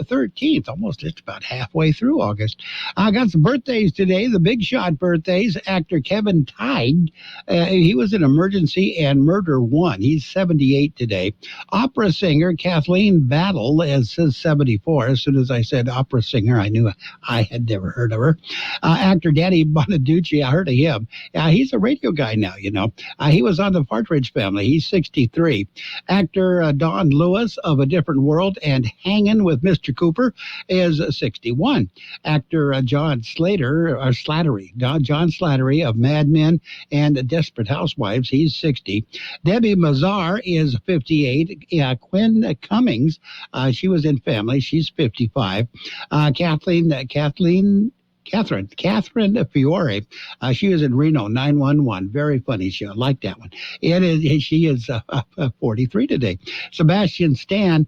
13th, almost just about halfway through August. I got some birthdays today, the big shot birthdays. Actor Kevin Tighe, he was in Emergency and Murder 1. He's 78 today. Opera singer Kathleen Battle is 74. As soon as I said opera singer, I knew I had never heard of her. Actor Danny Bonaducci, I heard of him. He's a radio guy now, you know. He was on the Partridge Family. He's 63. Actor Don Lewis of A Different World and Hangin' with Mr. Cooper is 61. Actor John Slattery of Mad Men and Desperate Housewives, he's 60. Debbie Mazar is 58. Quinn Cummings, she was in Family, she's 55. Catherine Fiore, she was in Reno 911. Very funny show. I like that one. She is 43 today. Sebastian Stan,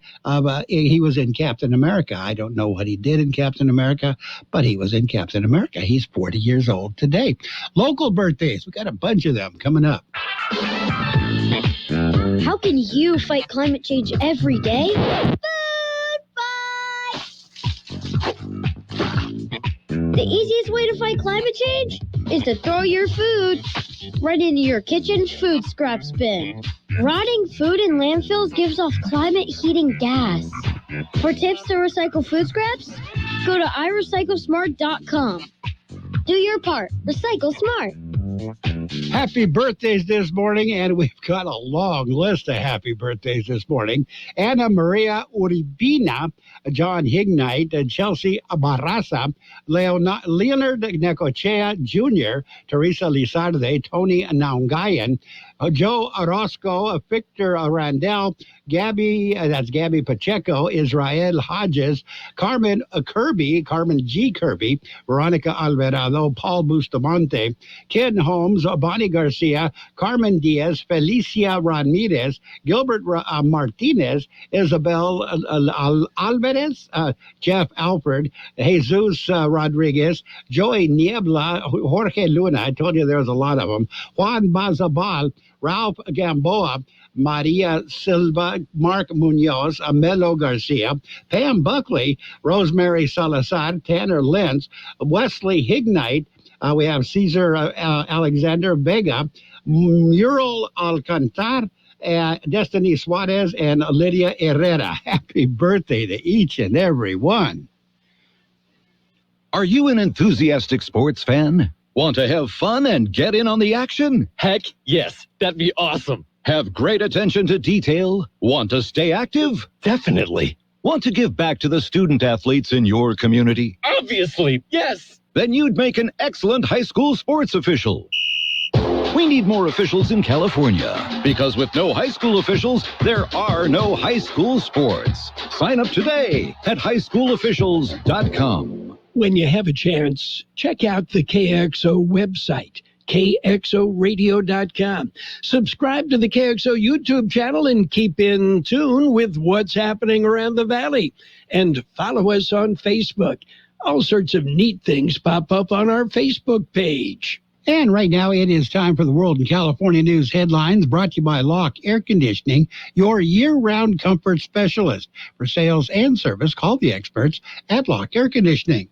he was in Captain America. I don't know what he did in Captain America, but he was in Captain America. He's 40 years old today. Local birthdays. We got a bunch of them coming up. How can you fight climate change every day? Food fight! The easiest way to fight climate change is to throw your food right into your kitchen food scraps bin. Rotting food in landfills gives off climate-heating gas. For tips to recycle food scraps, go to iRecycleSmart.com. Do your part. Recycle smart. Happy birthdays this morning, and we've got a long list of happy birthdays this morning. Anna Maria Uribina, John Hignite, Chelsea Barraza, Leonard Necochea Jr., Teresa Lizarde, Tony Naungayan, Joe Orozco, Victor Randell, Gabby Pacheco, Israel Hodges, Carmen G. Kirby, Veronica Alvarado, Paul Bustamante, Ken Holmes, Bonnie Garcia, Carmen Diaz, Felicia Ramirez, Gilbert Martinez, Isabel Alvarez, Jeff Alfred, Jesus Rodriguez, Joey Niebla, Jorge Luna, I told you there was a lot of them, Juan Bazabal, Ralph Gamboa, Maria Silva, Mark Munoz, Amelo Garcia, Pam Buckley, Rosemary Salazar, Tanner Lentz, Wesley Hignite, we have Cesar Alexander Vega, Mural Alcantar, Destiny Suarez, and Lydia Herrera. Happy birthday to each and every one. Are you an enthusiastic sports fan? Want to have fun and get in on the action? Heck, yes. That'd be awesome. Have great attention to detail? Want to stay active? Definitely. Want to give back to the student athletes in your community? Obviously, yes. Then you'd make an excellent high school sports official. We need more officials in California, because with no high school officials, there are no high school sports. Sign up today at highschoolofficials.com. When you have a chance, check out the KXO website, kxoradio.com. Subscribe to the KXO YouTube channel and keep in tune with what's happening around the valley. And follow us on Facebook. All sorts of neat things pop up on our Facebook page. And right now it is time for the World in California News headlines, brought to you by Locke Air Conditioning, your year-round comfort specialist. For sales and service, call the experts at Locke Air Conditioning.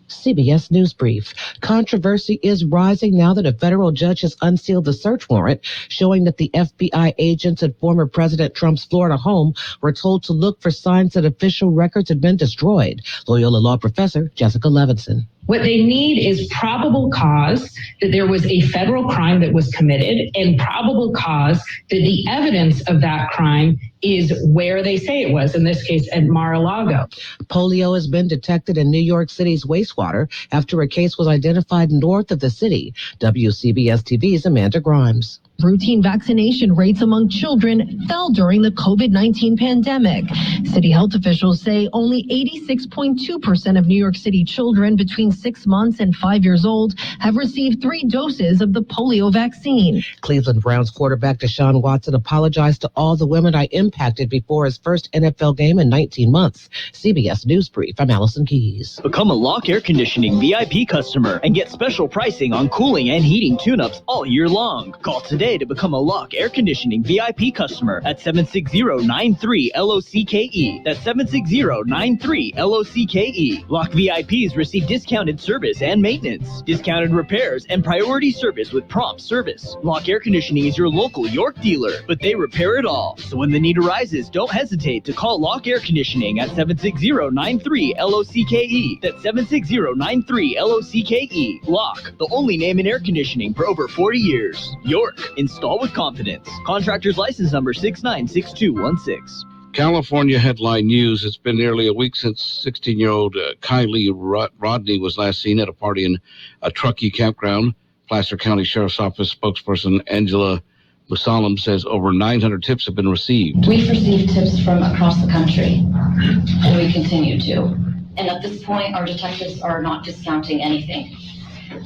CBS News Brief. Controversy is rising now that a federal judge has unsealed the search warrant showing that the FBI agents at former President Trump's Florida home were told to look for signs that official records had been destroyed. Loyola Law Professor Jessica Levinson. What they need is probable cause that there was a federal crime that was committed and probable cause that the evidence of that crime is where they say it was, in this case at Mar-a-Lago. Polio has been detected in New York City's wastewater after a case was identified north of the city. WCBS TV's Amanda Grimes. Routine vaccination rates among children fell during the COVID-19 pandemic. City health officials say only 86.2% of New York City children between 6 months and 5 years old have received 3 doses of the polio vaccine. Cleveland Browns quarterback Deshaun Watson apologized to all the women I impacted before his first NFL game in 19 months. CBS News Brief, I'm Allison Keys. Become a Locke Air Conditioning VIP customer and get special pricing on cooling and heating tune-ups all year long. Call today today to become a Lock Air Conditioning VIP customer at 760-93-LOCKE. That's 760-93-LOCKE. Lock VIPs receive discounted service and maintenance, discounted repairs, and priority service with prompt service. Lock Air Conditioning is your local York dealer, but they repair it all. So when the need arises, don't hesitate to call Lock Air Conditioning at 760-93-LOCKE. That's 760-93-LOCKE. Lock, the only name in air conditioning for over 40 years. York, install with confidence. Contractor's license number 696216. California headline news. It's been nearly a week since 16-year-old Kylie Rodney was last seen at a party in a Truckee campground. Placer County Sheriff's Office spokesperson Angela Musalam says over 900 tips have been received. We've received tips from across the country, and we continue to. And at this point, our detectives are not discounting anything.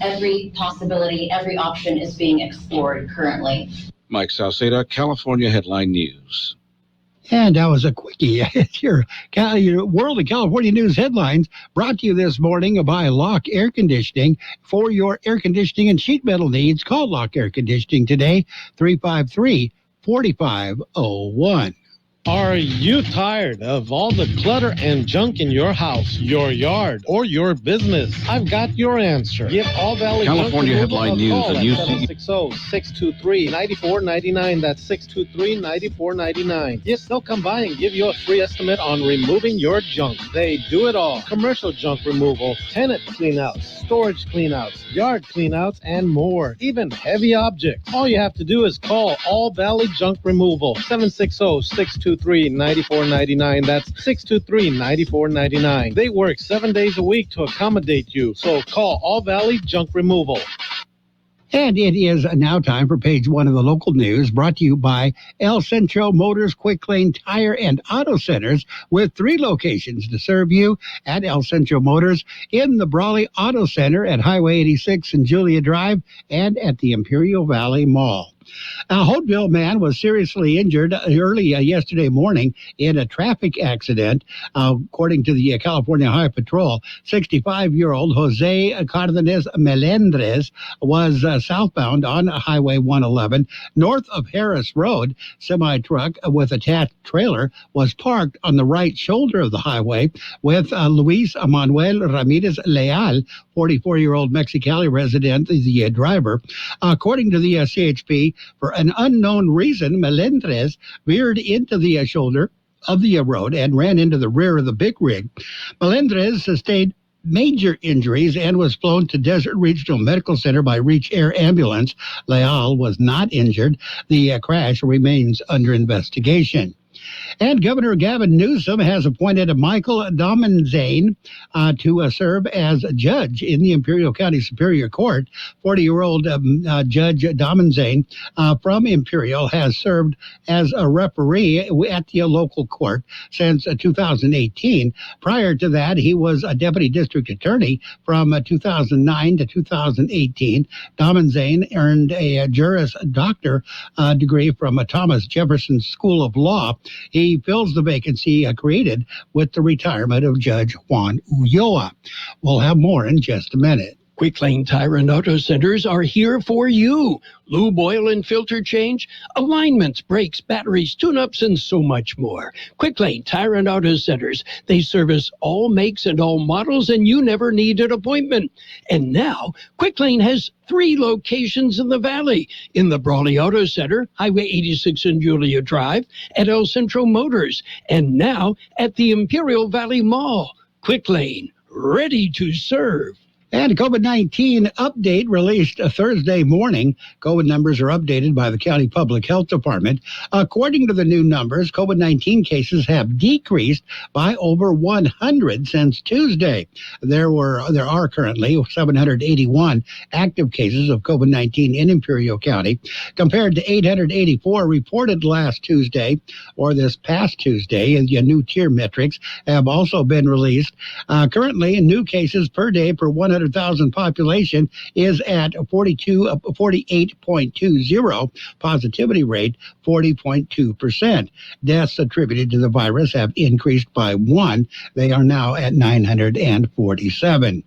Every possibility, every option is being explored currently. Mike Salceda, California headline news. And that was a quickie. Your World of California News headlines brought to you this morning by Lock Air Conditioning. For your air conditioning and sheet metal needs, call Lock Air Conditioning today, 353-4501. Are you tired of all the clutter and junk in your house, your yard, or your business? I've got your answer. Give All Valley California headline news and 760-623-9499. That's 623-9499. Yes, they'll come by and give you a free estimate on removing your junk. They do it all. Commercial junk removal, tenant cleanouts, storage cleanouts, yard cleanouts, and more. Even heavy objects. All you have to do is call All Valley Junk Removal. 760-623-9499. That's 623-9499. They work 7 days a week to accommodate you. So call All Valley Junk Removal. And it is now time for page one of the local news, brought to you by El Centro Motors Quick Lane Tire and Auto Centers, with 3 locations to serve you at El Centro Motors in the Brawley Auto Center at Highway 86 and Julia Drive, and at the Imperial Valley Mall. A Holtville man was seriously injured early yesterday morning in a traffic accident. According to the California Highway Patrol, 65-year-old Jose Cardenas Melendrez was southbound on Highway 111 north of Harris Road. Semi-truck with attached trailer was parked on the right shoulder of the highway with Luis Manuel Ramirez Leal, 44-year-old Mexicali resident, the driver. According to the CHP, for an unknown reason, Melendrez veered into the shoulder of the road and ran into the rear of the big rig. Melendrez sustained major injuries and was flown to Desert Regional Medical Center by Reach Air Ambulance. Leal was not injured. The crash remains under investigation. And Governor Gavin Newsom has appointed Michael Dominzane to serve as a judge in the Imperial County Superior Court. 40-year-old Judge Dominzane from Imperial has served as a referee at the local court since 2018. Prior to that, he was a deputy district attorney from 2009 to 2018. Dominzane earned a Juris Doctor degree from Thomas Jefferson School of Law. He fills the vacancy created with the retirement of Judge Juan Ulloa. We'll have more in just a minute. Quick Lane Tire and Auto Centers are here for you. Lube, oil, and filter change, alignments, brakes, batteries, tune-ups, and so much more. Quick Lane Tire and Auto Centers. They service all makes and all models, and you never need an appointment. And now, Quick Lane has 3 locations in the Valley. In the Brawley Auto Center, Highway 86 and Julia Drive, at El Centro Motors, and now at the Imperial Valley Mall. Quick Lane, ready to serve. And COVID-19 update released Thursday morning. COVID numbers are updated by the County Public Health Department. According to the new numbers, COVID-19 cases have decreased by over 100 since Tuesday. There are currently 781 active cases of COVID-19 in Imperial County, compared to 884 reported last Tuesday, or this past Tuesday. New tier metrics have also been released. Currently, new cases per day per 100 100,000 population is at 48.20. Positivity rate 40.2%. Deaths attributed to the virus have increased by 1. They are now at 947.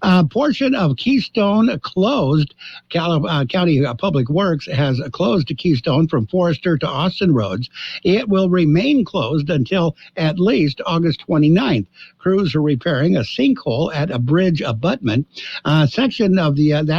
A portion of Keystone closed. County Public Works has closed Keystone from Forester to Austin roads. It will remain closed until at least August 29th. Crews are repairing a sinkhole at a bridge abutment. That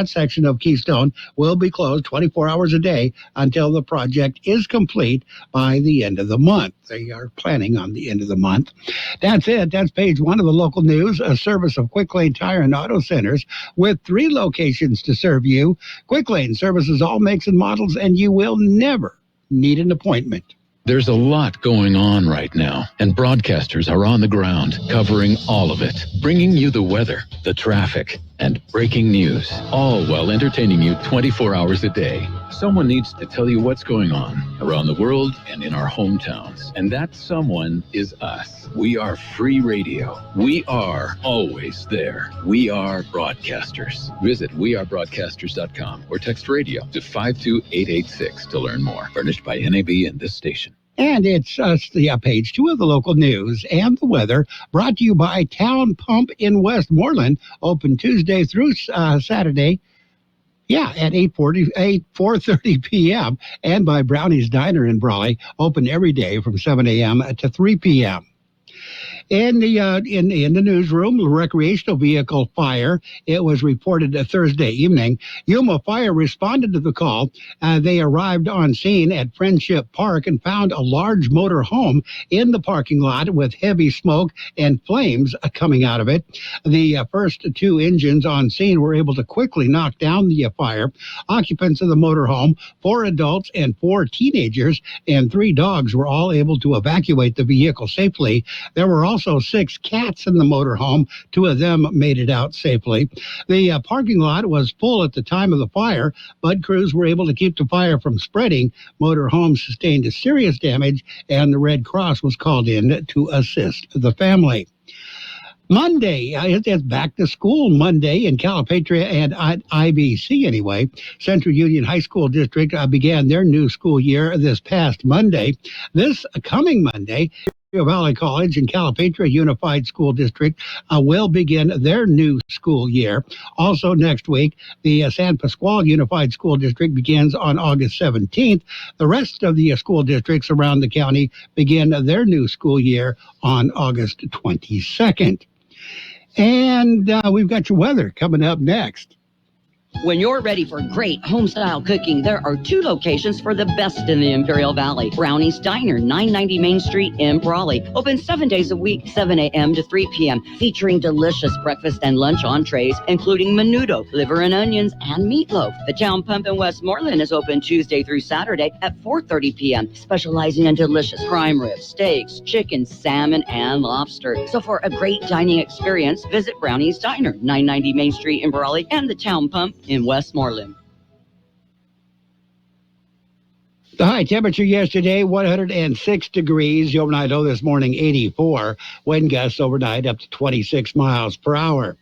section of Keystone will be closed 24 hours a day until the project is complete by the end of the month. They are planning on the end of the month. That's it. That's page 1 of the local news, a service of Quick Lane Tire and Auto Centers with 3 locations to serve you. Quick Lane services all makes and models, and you will never need an appointment. There's a lot going on right now, and broadcasters are on the ground covering all of it, bringing you the weather, the traffic, and breaking news, all while entertaining you 24 hours a day. Someone needs to tell you what's going on around the world and in our hometowns, and that someone is us. We are free radio. We are always there. We are broadcasters. Visit wearebroadcasters.com or text radio to 52886 to learn more. Furnished by NAB and this station. And it's the page 2 of the local news and the weather, brought to you by Town Pump in Westmoreland, open Tuesday through Saturday. At 4:30 p.m. and by Brownie's Diner in Brawley, open every day from 7 a.m. to 3 p.m. In the newsroom, the recreational vehicle fire. It was reported Thursday evening. Yuma Fire responded to the call. They arrived on scene at Friendship Park and found a large motor home in the parking lot with heavy smoke and flames coming out of it. The first 2 engines on scene were able to quickly knock down the fire. Occupants of the motor home, 4 adults and 4 teenagers, and 3 dogs were all able to evacuate the vehicle safely. There were also 6 cats in the motorhome. 2 of them made it out safely. The parking lot was full at the time of the fire, but crews were able to keep the fire from spreading. Motorhome sustained serious damage, and the Red Cross was called in to assist the family. Monday, it's back to school Monday in Calipatria and IBC anyway. Central Union High School District began their new school year this past Monday. This coming Monday, Valley College and Calipatria Unified School District will begin their new school year. Also next week, the San Pasqual Unified School District begins on August 17th. The rest of the school districts around the county begin their new school year on August 22nd. And we've got your weather coming up next. When you're ready for great home-style cooking, there are 2 locations for the best in the Imperial Valley. Brownie's Diner, 990 Main Street in Brawley. Open 7 days a week, 7 a.m. to 3 p.m., featuring delicious breakfast and lunch entrees, including menudo, liver and onions, and meatloaf. The Town Pump in Westmoreland is open Tuesday through Saturday at 4:30 p.m., specializing in delicious prime ribs, steaks, chicken, salmon, and lobster. So for a great dining experience, visit Brownie's Diner, 990 Main Street in Brawley, and the Town Pump in Westmoreland. The high temperature yesterday, 106 degrees. The overnight low this morning, 84. Wind gusts overnight up to 26 miles per hour.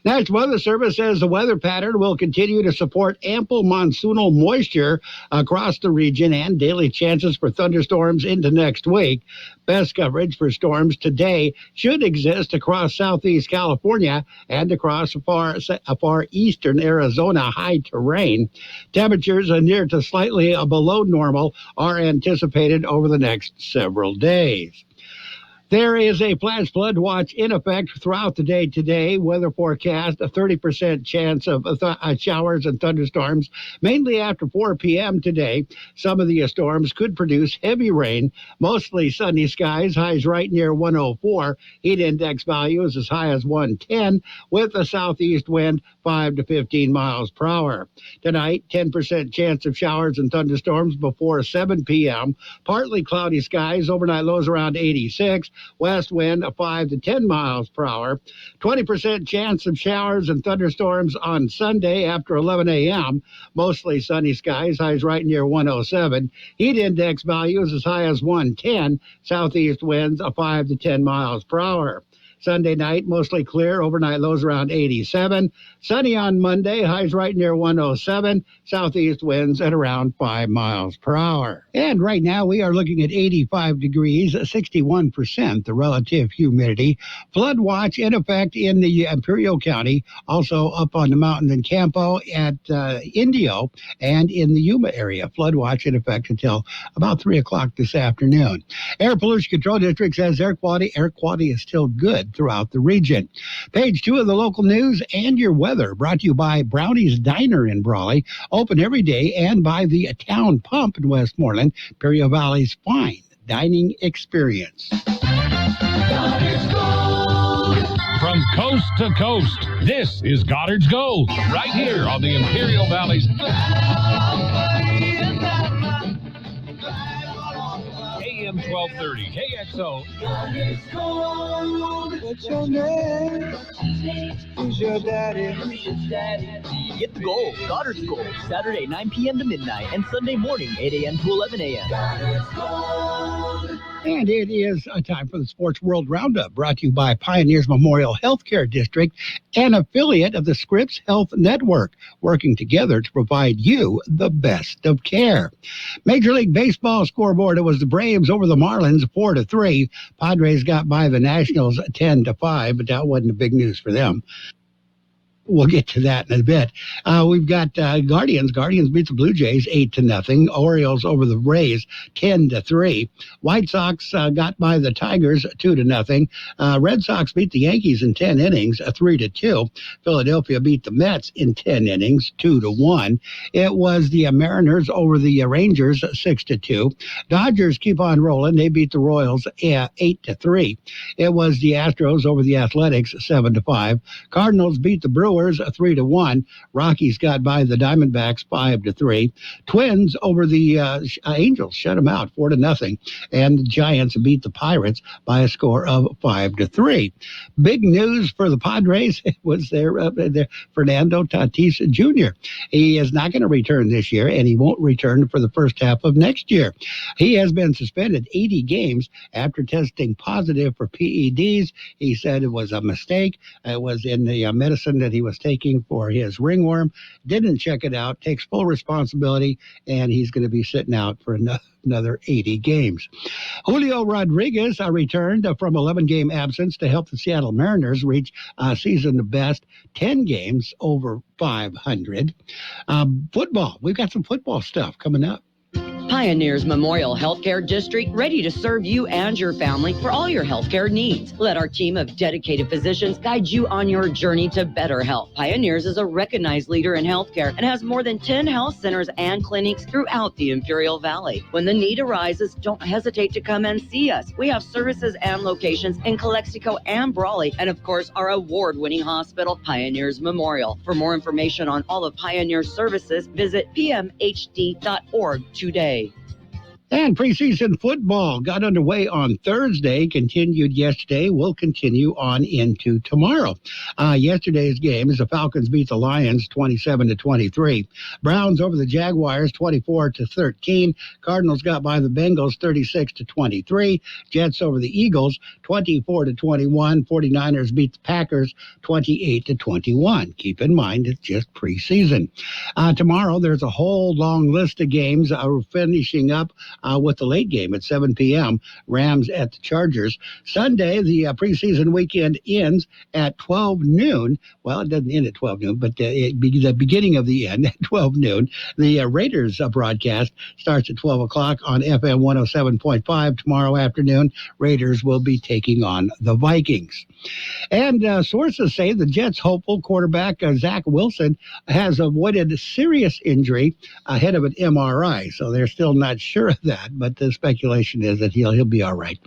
National Weather Service says the weather pattern will continue to support ample monsoonal moisture across the region and daily chances for thunderstorms into next week. Best coverage for storms today should exist across southeast California and across far eastern Arizona high terrain. Temperatures near to slightly below normal are anticipated over the next several days. There is a flash flood watch in effect throughout the day today. Weather forecast, a 30% chance of showers and thunderstorms, mainly after 4 p.m. today. Some of the storms could produce heavy rain, mostly sunny skies, highs right near 104. Heat index values as high as 110, with a southeast wind 5 to 15 miles per hour. Tonight, 10% chance of showers and thunderstorms before 7 p.m. Partly cloudy skies, overnight lows around 86. West wind 5 to 10 miles per hour. 20% chance of showers and thunderstorms on Sunday after 11 a.m. Mostly sunny skies, highs right near 107. Heat index values as high as 110. Southeast winds 5 to 10 miles per hour. Sunday night, mostly clear. Overnight lows around 87. Sunny on Monday, highs right near 107. Southeast winds at around 5 miles per hour. And right now we are looking at 85 degrees, 61% the relative humidity. Flood watch in effect in the Imperial County, also up on the mountain in Campo at Indio and in the Yuma area. Flood watch in effect until about 3 o'clock this afternoon. Air Pollution Control District says air quality is still good throughout the region. Page 2 of the local news and your weather, brought to you by Brownie's Diner in Brawley, open every day, and by the Town Pump in Westmoreland, Imperial Valley's fine dining experience. From coast to coast, this is Goddard's Gold, right here on the Imperial Valley's AM 1230 KXO. What's your name? Who's your daddy? Get the gold, Goddard's Gold, Saturday 9 p.m. to midnight and Sunday morning 8 a.m. to 11 a.m. And it is a time for the Sports World Roundup, brought to you by Pioneers Memorial Healthcare District, an affiliate of the Scripps Health Network, working together to provide you the best of care. Major League Baseball scoreboard, it was the Braves over the Marlins 4-3. Padres got by the Nationals 10-5, but that wasn't the big news for them. We'll get to that in a bit. We've got Guardians. Guardians beat the Blue Jays 8-0. Orioles over the Rays 10-3. White Sox got by the Tigers 2-0. Red Sox beat the Yankees in 10 innings 3-2. Philadelphia beat the Mets in 10 innings 2-1. It was the Mariners over the Rangers 6-2. Dodgers keep on rolling. They beat the Royals 8-3. It was the Astros over the Athletics 7-5. Cardinals beat the Brewers 3-1. Rockies got by the Diamondbacks 5-3. Twins over the Angels shut them out 4-0. And the Giants beat the Pirates by a score of 5-3. Big news for the Padres was their Fernando Tatis Jr. He is not going to return this year, and he won't return for the first half of next year. He has been suspended 80 games after testing positive for PEDs. He said it was a mistake. It was in the medicine that he was taking for his ringworm. Didn't check it out, takes full responsibility, and he's going to be sitting out for another 80 games. Julio Rodriguez returned from 11-game absence to help the Seattle Mariners reach season best 10 games over 500. Football. We've got some football stuff coming up. Pioneers Memorial Healthcare District, ready to serve you and your family for all your healthcare needs. Let our team of dedicated physicians guide you on your journey to better health. Pioneers is a recognized leader in healthcare and has more than 10 health centers and clinics throughout the Imperial Valley. When the need arises, don't hesitate to come and see us. We have services and locations in Calexico and Brawley, and of course, our award-winning hospital, Pioneers Memorial. For more information on all of Pioneer's services, visit pmhd.org today. And preseason football got underway on Thursday, continued yesterday, will continue on into tomorrow. Yesterday's game is the Falcons beat the Lions 27-23. Browns over the Jaguars 24-13. Cardinals got by the Bengals 36-23. Jets over the Eagles 24-21. 49ers beat the Packers 28-21. Keep in mind, it's just preseason. Tomorrow, there's a whole long list of games. We're finishing up with the late game at 7 p.m., Rams at the Chargers. Sunday, the preseason weekend ends at 12 noon. Well, it doesn't end at 12 noon, but the beginning of the end at 12 noon. The Raiders broadcast starts at 12 o'clock on FM 107.5 tomorrow afternoon. Raiders will be taking on the Vikings. And sources say the Jets' hopeful quarterback, Zach Wilson, has avoided serious injury ahead of an MRI, so they're still not sure of that, but the speculation is that he'll be all right.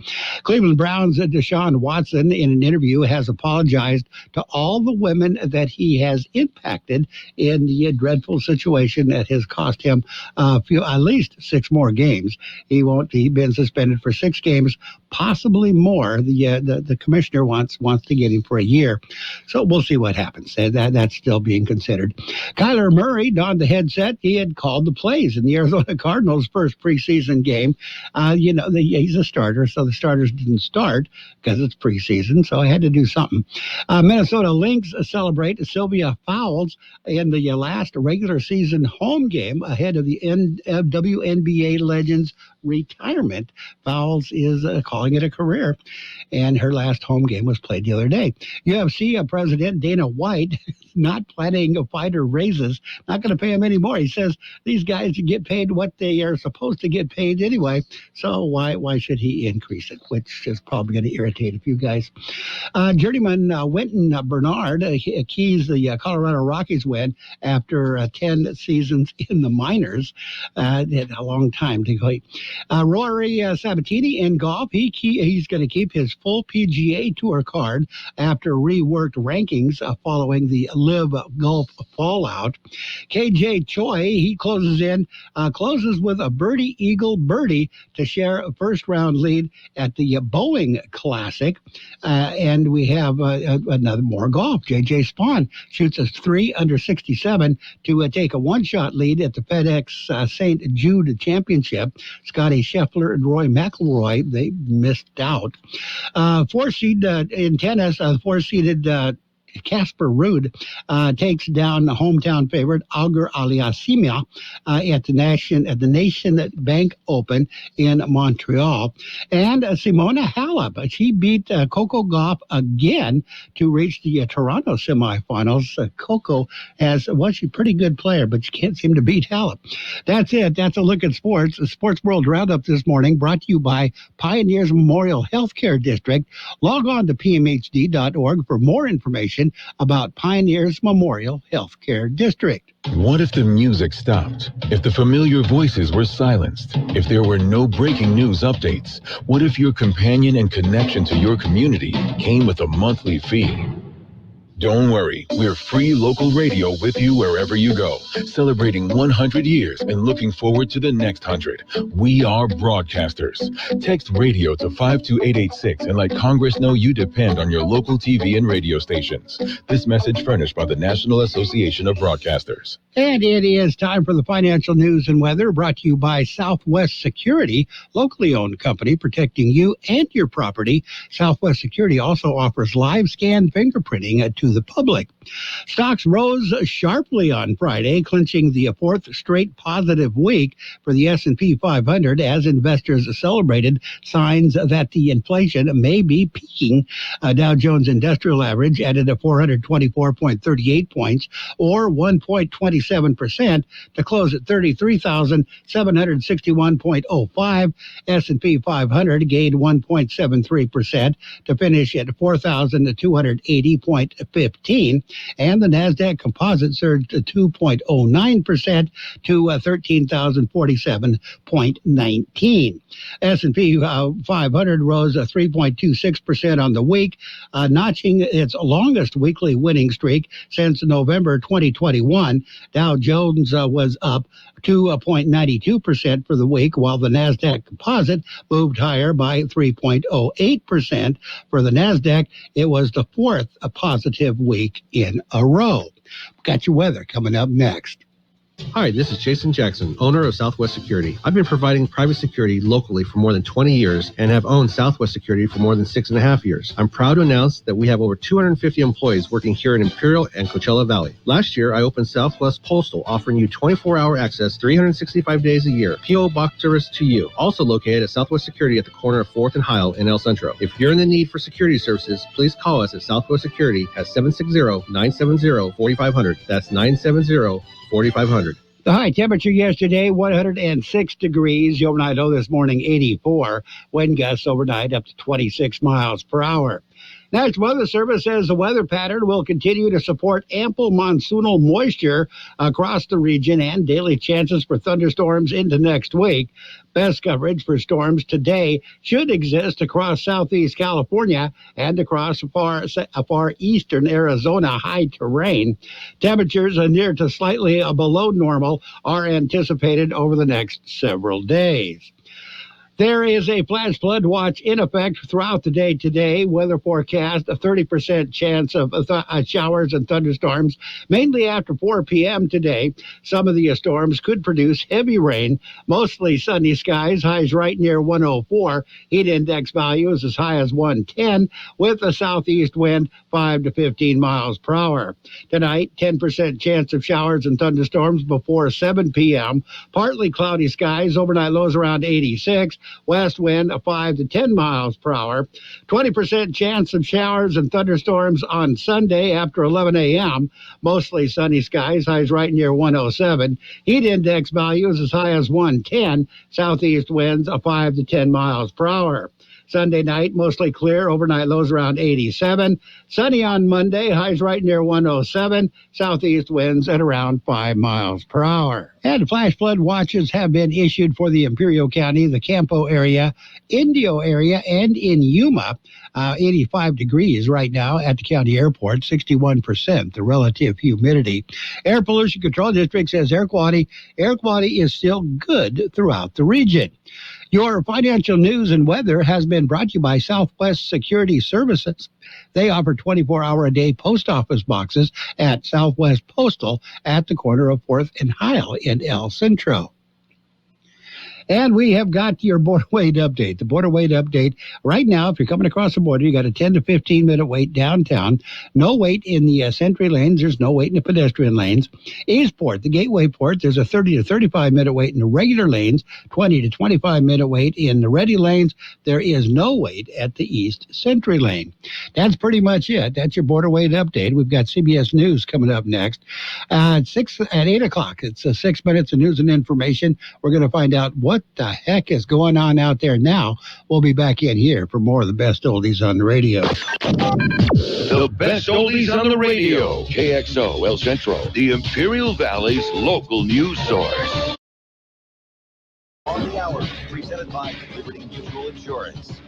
Cleveland Browns' Deshaun Watson, in an interview, has apologized to all the women that he has impacted in the dreadful situation that has cost him at least 6 more games. He's been suspended for 6 games, possibly more. The commissioner wants to get him for a year, so we'll see what happens. That's still being considered. Kyler Murray donned the headset. He had called the plays in the Arizona Cardinals' first preseason preseason game. He's a starter, so the starters didn't start because it's preseason, so I had to do something. Minnesota Lynx celebrate Sylvia Fowles in the last regular season home game ahead of the WNBA legend's retirement. Fowles is calling it a career, and her last home game was played the other day. UFC President Dana White not planning fighter raises, not going to pay them anymore. He says these guys get paid what they are supposed to get paid anyway, so why should he increase it, which is probably going to irritate a few guys. Journeyman Wynton Bernard keys the Colorado Rockies win after 10 seasons in the minors. Had a long time to go. Rory Sabatini in golf, he's going to keep his full PGA Tour card after reworked rankings following the Live Golf fallout. KJ Choi, he closes with a birdie eagle birdie to share a first-round lead at the Boeing Classic. And we have another more golf. J.J. Spawn shoots a 3 under 67 to take a one-shot lead at the FedEx St. Jude Championship. Scotty Scheffler and Roy McIlroy, they missed out. Four-seed in tennis, four-seeded Casper Ruud takes down the hometown favorite Auger Aliassime at the Nation Bank Open in Montreal. And Simona Halep, she beat Coco Gauff again to reach the Toronto semifinals. Coco she's a pretty good player, but she can't seem to beat Halep. That's it. That's a look at sports. The Sports World Roundup this morning brought to you by Pioneers Memorial Healthcare District. Log on to pmhd.org for more information about Pioneers Memorial Healthcare District. What if the music stopped? If the familiar voices were silenced? If there were no breaking news updates? What if your companion and connection to your community came with a monthly fee? Don't worry, we're free local radio with you wherever you go, celebrating 100 years and looking forward to the next 100. We are broadcasters. Text radio to 52886 and let Congress know you depend on your local TV and radio stations. This message furnished by the National Association of Broadcasters. And it is time for the financial news and weather, brought to you by Southwest Security, locally owned company protecting you and your property. Southwest Security also offers live scan fingerprinting to the public. Stocks rose sharply on Friday, clinching the fourth straight positive week for the S&P 500 as investors celebrated signs that the inflation may be peaking. Dow Jones Industrial Average added a 424.38 points, or 1.27%, to close at 33,761.05. S&P 500 gained 1.73% to finish at 4,280.15. And the NASDAQ Composite surged 2.09% to 13,047.19. S&P 500 rose 3.26% on the week, notching its longest weekly winning streak since November 2021. Dow Jones was up 2.92% for the week, while the NASDAQ Composite moved higher by 3.08%. For the NASDAQ, it was the fourth positive week in a row. Got your weather coming up next. Hi, this is Jason Jackson, owner of Southwest Security. I've been providing private security locally for more than 20 years and have owned Southwest Security for more than 6.5 years. I'm proud to announce that we have over 250 employees working here in Imperial and Coachella Valley. Last year, I opened Southwest Postal, offering you 24-hour access 365 days a year. P.O. Box service to you. Also located at Southwest Security at the corner of 4th and Heil in El Centro. If you're in the need for security services, please call us at Southwest Security at 760-970-4500. That's 970-4500. The high temperature yesterday, 106 degrees. Overnight low this morning, 84. Wind gusts overnight up to 26 miles per hour. National Weather Service says the weather pattern will continue to support ample monsoonal moisture across the region and daily chances for thunderstorms into next week. Best coverage for storms today should exist across southeast California and across far eastern Arizona high terrain. Temperatures near to slightly below normal are anticipated over the next several days. There is a flash flood watch in effect throughout the day today. Weather forecast, a 30% chance of showers and thunderstorms, mainly after 4 p.m. today. Some of the storms could produce heavy rain, mostly sunny skies, highs right near 104. Heat index values as high as 110, with a southeast wind 5 to 15 miles per hour. Tonight, 10% chance of showers and thunderstorms before 7 p.m. Partly cloudy skies, overnight lows around 86. West wind 5 to 10 miles per hour. 20% chance of showers and thunderstorms on Sunday after 11 a.m. Mostly sunny skies, highs right near 107. Heat index values as high as 110. Southeast winds 5 to 10 miles per hour. Sunday night, mostly clear, overnight lows around 87. Sunny on Monday, highs right near 107. Southeast winds at around 5 miles per hour. And flash flood watches have been issued for the Imperial County, the Campo area, Indio area, and in Yuma. 85 degrees right now at the county airport, 61% the relative humidity. Air Pollution Control District says air quality is still good throughout the region. Your financial news and weather has been brought to you by Southwest Security Services. They offer 24-hour-a-day post office boxes at Southwest Postal at the corner of 4th and Heil in El Centro. And we have got your border wait update. The border wait update right now, if you're coming across the border, you got a 10 to 15 minute wait downtown. No wait in the Sentry lanes. There's no wait in the pedestrian lanes. Eastport, the Gateway Port, there's a 30 to 35 minute wait in the regular lanes, 20 to 25 minute wait in the ready lanes. There is no wait at the East Sentry lane. That's pretty much it. That's your border wait update. We've got CBS News coming up next at 8 o'clock. It's 6 minutes of news and information. We're going to find out what the heck is going on out there now. We'll be back in here for more of the best oldies on the radio. The best oldies on the radio. KXO El Centro, the Imperial Valley's local news source. On the hour, presented by Liberty Mutual Insurance.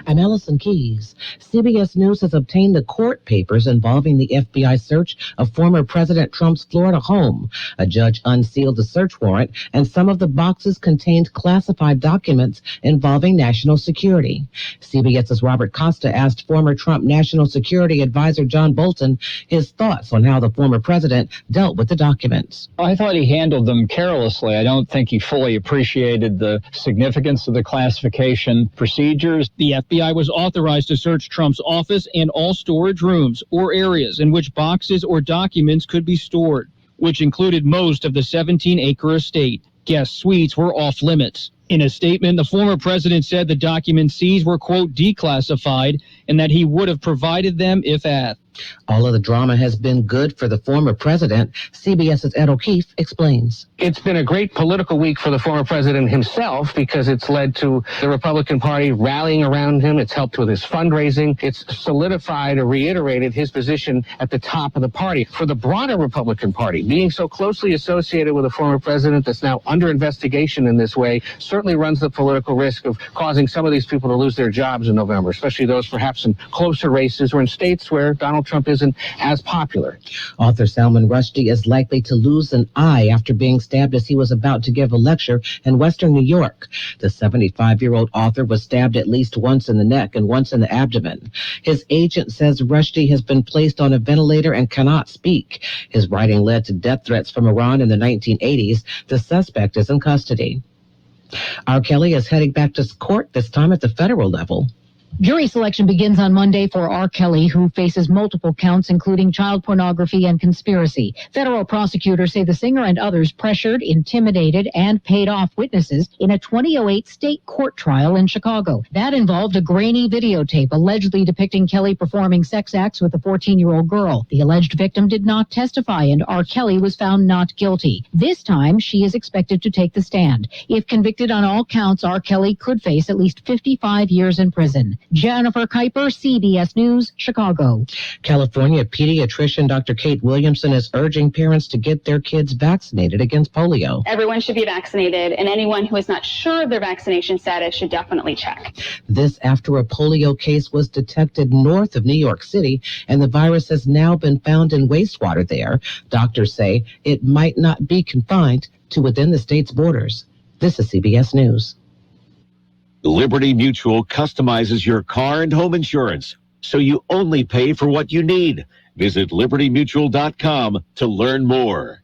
I'm Allison Keys. CBS News has obtained the court papers involving the FBI search of former President Trump's Florida home. A judge unsealed the search warrant, and some of the boxes contained classified documents involving national security. CBS's Robert Costa asked former Trump National Security Advisor John Bolton his thoughts on how the former president dealt with the documents. I thought he handled them carelessly. I don't think he fully appreciated the significance of the classification procedures. The FBI was authorized to search Trump's office and all storage rooms or areas in which boxes or documents could be stored, which included most of the 17-acre estate. Guest suites were off limits. In a statement, the former president said the documents seized were, quote, declassified, and that he would have provided them if asked. All of the drama has been good for the former president. CBS's Ed O'Keefe explains. It's been a great political week for the former president himself because it's led to the Republican Party rallying around him. It's helped with his fundraising. It's solidified or reiterated his position at the top of the party. For the broader Republican Party, being so closely associated with a former president that's now under investigation in this way certainly runs the political risk of causing some of these people to lose their jobs in November, especially those perhaps in closer races or in states where Donald Trump isn't as popular. Author Salman Rushdie is likely to lose an eye after being stabbed as he was about to give a lecture in Western New York. The 75-year-old author was stabbed at least once in the neck and once in the abdomen. His agent says Rushdie has been placed on a ventilator and cannot speak. His writing led to death threats from Iran in the 1980s. The suspect is in custody. R. Kelly is heading back to court, this time at the federal level. Jury selection begins on Monday for R. Kelly, who faces multiple counts, including child pornography and conspiracy. Federal prosecutors say the singer and others pressured, intimidated, and paid off witnesses in a 2008 state court trial in Chicago. That involved a grainy videotape allegedly depicting Kelly performing sex acts with a 14-year-old girl. The alleged victim did not testify, and R. Kelly was found not guilty. This time, she is expected to take the stand. If convicted on all counts, R. Kelly could face at least 55 years in prison. Jennifer Kuiper, CBS News, Chicago. California pediatrician Dr. Kate Williamson is urging parents to get their kids vaccinated against polio. Everyone should be vaccinated, and anyone who is not sure of their vaccination status should definitely check. This after a polio case was detected north of New York City, and the virus has now been found in wastewater there. Doctors say it might not be confined to within the state's borders. This is CBS News. Liberty Mutual customizes your car and home insurance, so you only pay for what you need. Visit libertymutual.com to learn more.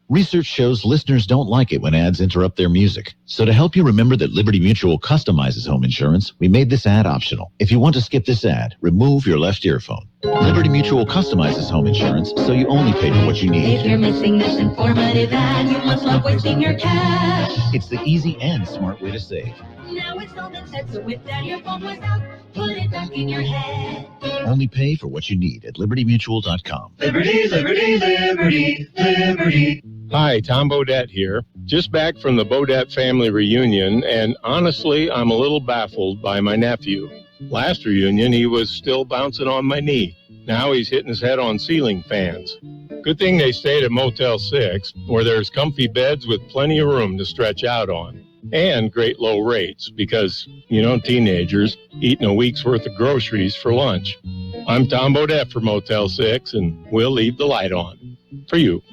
Research shows listeners don't like it when ads interrupt their music. So to help you remember that Liberty Mutual customizes home insurance, we made this ad optional. If you want to skip this ad, remove your left earphone. Liberty Mutual customizes home insurance, so you only pay for what you need. If you're missing this informative ad, you must love wasting your cash. It's the easy and smart way to save. Now it's all been said, so if that earphone was out, put it back in your head. Only pay for what you need at libertymutual.com. Liberty, liberty, liberty, liberty. Hi, Tom Bodette here. Just back from the Bodette family reunion, and honestly, I'm a little baffled by my nephew. Last reunion, he was still bouncing on my knee. Now he's hitting his head on ceiling fans. Good thing they stayed at Motel 6, where there's comfy beds with plenty of room to stretch out on. And great low rates, because, teenagers eating a week's worth of groceries for lunch. I'm Tom Bodette for Motel 6, and we'll leave the light on. For you.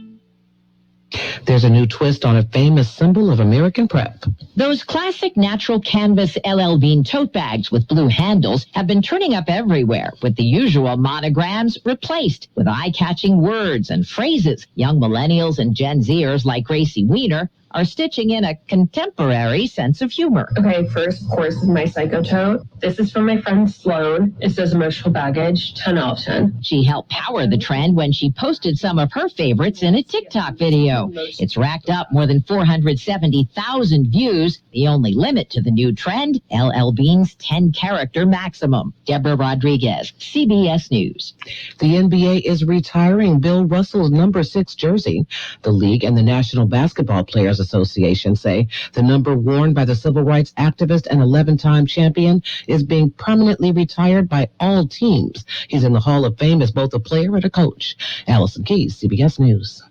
There's a new twist on a famous symbol of American prep. Those classic natural canvas LL Bean tote bags with blue handles have been turning up everywhere, with the usual monograms replaced with eye-catching words and phrases. Young millennials and Gen Zers like Gracie Wiener are stitching in a contemporary sense of humor. Okay, first, of course, is my Psycho tote. This is from my friend Sloan. It says emotional baggage, 10 out of 10. She helped power the trend when she posted some of her favorites in a TikTok video. It's racked up more than 470,000 views. The only limit to the new trend, LL Bean's 10-character maximum. Deborah Rodriguez, CBS News. The NBA is retiring Bill Russell's number 6 jersey. The league and the National Basketball Players Association say the number worn by the civil rights activist and 11-time champion is being permanently retired by all teams. He's in the Hall of Fame as both a player and a coach. Allison Keys, CBS News.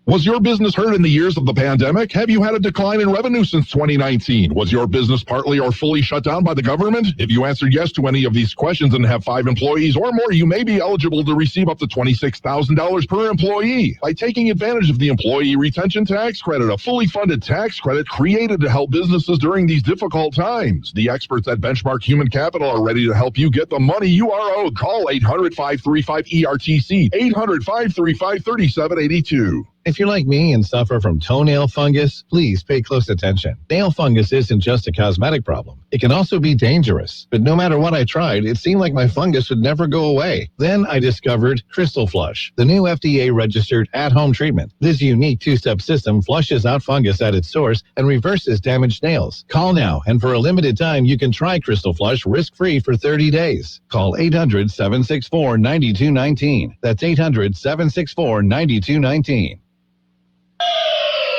Was your business hurt in the years of the pandemic? Have you had a decline in revenue since 2019? Was your business partly or fully shut down by the government? If you answered yes to any of these questions and have 5 employees or more, you may be eligible to receive up to $26,000 per employee by taking advantage of the Employee Retention Tax Credit, a fully funded tax credit created to help businesses during these difficult times. The experts at Benchmark Human Capital are ready to help you get the money you are owed. Call 800-535-ERTC, 800-535-3782. If you're like me and suffer from toenail fungus, please pay close attention. Nail fungus isn't just a cosmetic problem. It can also be dangerous. But no matter what I tried, it seemed like my fungus would never go away. Then I discovered Crystal Flush, the new FDA-registered at-home treatment. This unique 2-step system flushes out fungus at its source and reverses damaged nails. Call now, and for a limited time, you can try Crystal Flush risk-free for 30 days. Call 800-764-9219. That's 800-764-9219.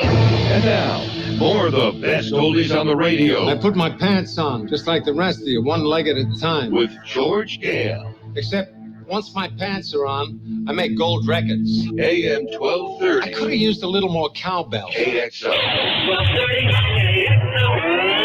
And now, more of the best oldies on the radio. I put my pants on, just like the rest of you, one leg at a time. With George Gale. Except, once my pants are on, I make gold records. AM 1230. I could have used a little more cowbell. KXO. 1230 KXO.